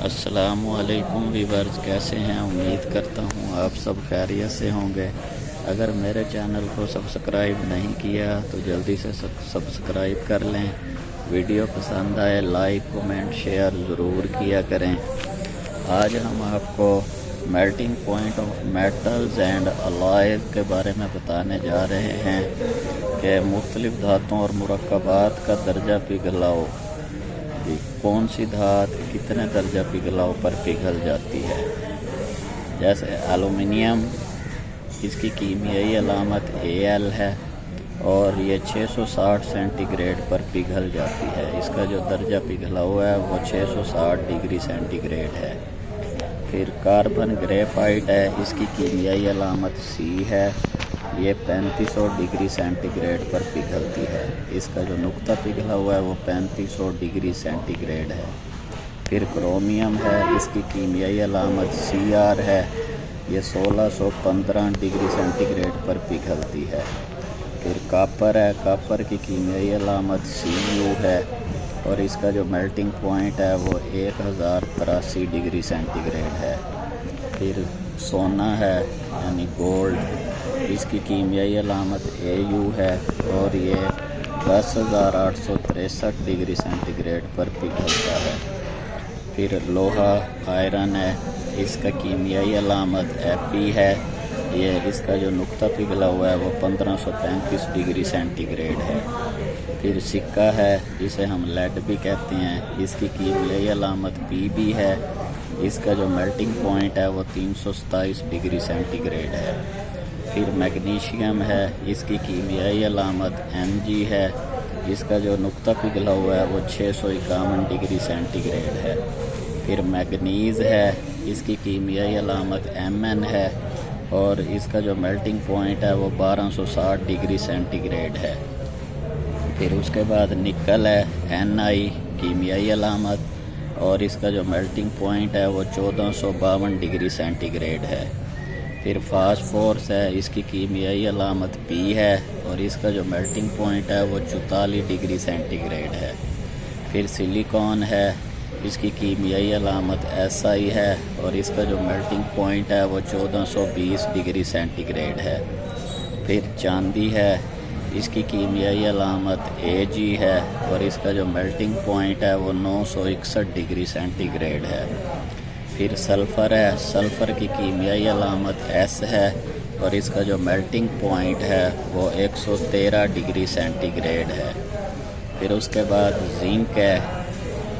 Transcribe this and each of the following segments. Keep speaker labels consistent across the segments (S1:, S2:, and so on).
S1: अस्सलाम वालेकुम व्यूअर्स, कैसे हैं? उम्मीद करता हूँ आप सब खैरियत से होंगे। अगर मेरे चैनल को सब्सक्राइब नहीं किया तो जल्दी से सब्सक्राइब कर लें। वीडियो पसंद आए लाइक कमेंट शेयर ज़रूर किया करें। आज हम आपको melting point of metals and alloys के बारे में बताने जा रहे हैं कि मुख्तलिफ़ धातुओं और मुरक्कबात का दर्जा पिघलाव, कौन सी धात कितने दर्जा पिघलाव पर पिघल जाती है। जैसे एलुमिनियम, इसकी कीमियाई अलामत Al है और ये 660 सेंटीग्रेड पर पिघल जाती है। इसका जो दर्जा पिघलाव है वो 660 डिग्री सेंटीग्रेड है। फिर कार्बन ग्रेफाइट है, इसकी कीमियाई अलामत C है, ये 3500 डिग्री सेंटीग्रेड पर पिघलती है। इसका जो नुक्ता पिघला हुआ है वो 3500 डिग्री सेंटीग्रेड है। फिर क्रोमियम है, इसकी कीमियाई अलामत Cr है, ये 1615 डिग्री सेंटीग्रेड पर पिघलती है। फिर कापर है, कापर की कीमियाई अलामत Cu है और इसका जो मेल्टिंग पॉइंट है वो 1083 डिग्री सेंटीग्रेड है। फिर सोना है यानी गोल्ड, इसकी कीमियाई अलामत Au है और ये 10,863 डिग्री सेंटीग्रेड पर पिघलता है। फिर लोहा आयरन है, इसका कीमियाई अलामत Fe है, ये इसका जो नुक्ता पिघला हुआ है वो 1535 डिग्री सेंटीग्रेड है। फिर सिक्का है, जिसे हम लेड भी कहते हैं, इसकी कीमियाई अलामत Pb है, इसका जो मेल्टिंग पॉइंट है वो 327 डिग्री सेंटीग्रेड है। फिर मैग्नीशियम है, इसकी कीमियाई अलामत Mg है, इसका जो नुक्ता पिघला हुआ है वो 651 डिग्री सेंटीग्रेड है। फिर मैग्नीज़ है, इसकी कीमियाई अलामत Mn है और इसका जो मेल्टिंग पॉइंट है वो 1260 डिग्री सेंटीग्रेड है। फिर उसके बाद निकल है, Ni कीमियाई अलामत और इसका जो मेल्टिंग पॉइंट है वो 1452 डिग्री सेंटीग्रेड है। फिर फास्फोरस है, इसकी कीमियाई अलामत P है और इसका जो मेल्टिंग पॉइंट है वो 44 डिग्री सेंटीग्रेड है। फिर सिलिकॉन है, इसकी कीमियाई अलामत Si है और इसका जो मेल्टिंग पॉइंट है वो 1420 डिग्री सेंटीग्रेड है। फिर चांदी है, इसकी कीमियाई अलामत Ag है और इसका जो मेल्टिंग पॉइंट है वो 961 डिग्री सेंटीग्रेड है। फिर सल्फ़र है, सल्फ़र की कीमियाई अलामत S है और इसका जो मेल्टिंग पॉइंट है वो 113 डिग्री सेंटीग्रेड है। फिर उसके बाद जिंक है,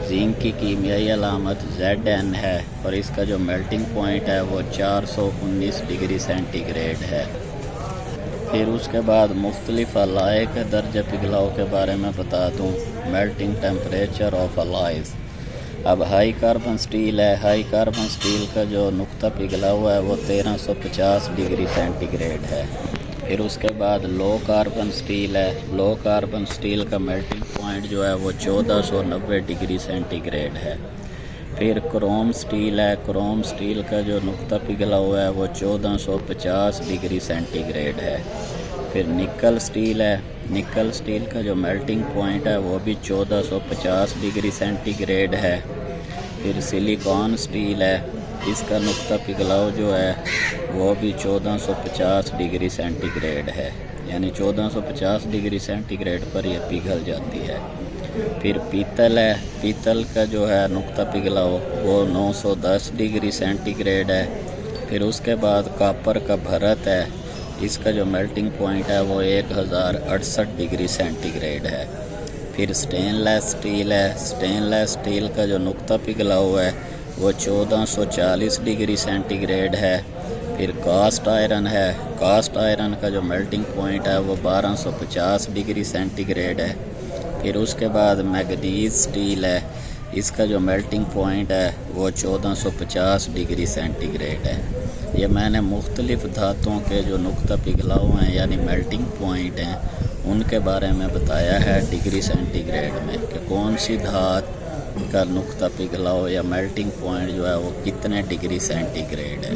S1: जिंक की कीमियाई अलामत Zn है और इसका जो मेल्टिंग पॉइंट है वो 419 डिग्री सेंटीग्रेड है। फिर उसके बाद मुख्तलिफ अलॉय के दर्जा पिघलाव के बारे में बता दूँ। Melting temperature of alloys. अब हाई कार्बन स्टील है, हाई कार्बन स्टील का जो नुक्ता पिघला हुआ है वो 1350 डिग्री सेंटीग्रेड है। फिर उसके बाद लो कार्बन स्टील है, लो कार्बन स्टील का मेल्टिंग पॉइंट जो है वो 1490 डिग्री सेंटीग्रेड है। फिर क्रोम स्टील है, क्रोम स्टील का जो नुक्ता पिघला हुआ है वो 1450 डिग्री सेंटीग्रेड है। फिर निकल स्टील है, निकल स्टील का जो मेल्टिंग पॉइंट है वो भी 1450 डिग्री सेंटीग्रेड है। फिर सिलिकॉन स्टील है, इसका नुक्ता पिघलाव जो है वो भी 1450 डिग्री सेंटीग्रेड है, यानी 1450 डिग्री सेंटीग्रेड पर यह पिघल जाती है। फिर पीतल है, पीतल का जो है नुक्ता पिघलाव वो 910 डिग्री सेंटीग्रेड है। फिर उसके बाद कापर का भरत है, इसका जो मेल्टिंग पॉइंट है वो 1068 डिग्री सेंटीग्रेड है। फिर स्टेनलेस स्टील है, स्टेनलेस स्टील का जो नुक्ता पिघला हुआ है वो 1440 डिग्री सेंटीग्रेड है। फिर कास्ट आयरन है, कास्ट आयरन का जो मेल्टिंग पॉइंट है वो 1250 डिग्री सेंटीग्रेड है। फिर उसके बाद मैग्नीज स्टील है, इसका जो मेल्टिंग पॉइंट है वो 1450 डिग्री सेंटीग्रेड है। ये मैंने मुख्तलिफ़ धातुओं के जो नुक्ता पिघलाव हैं यानी मेल्टिंग पॉइंट हैं उनके बारे में बताया है डिग्री सेंटीग्रेड में कि कौन सी धात का नुक्ता पिघलाव या मेल्टिंग पॉइंट जो है वो कितने डिग्री सेंटीग्रेड है।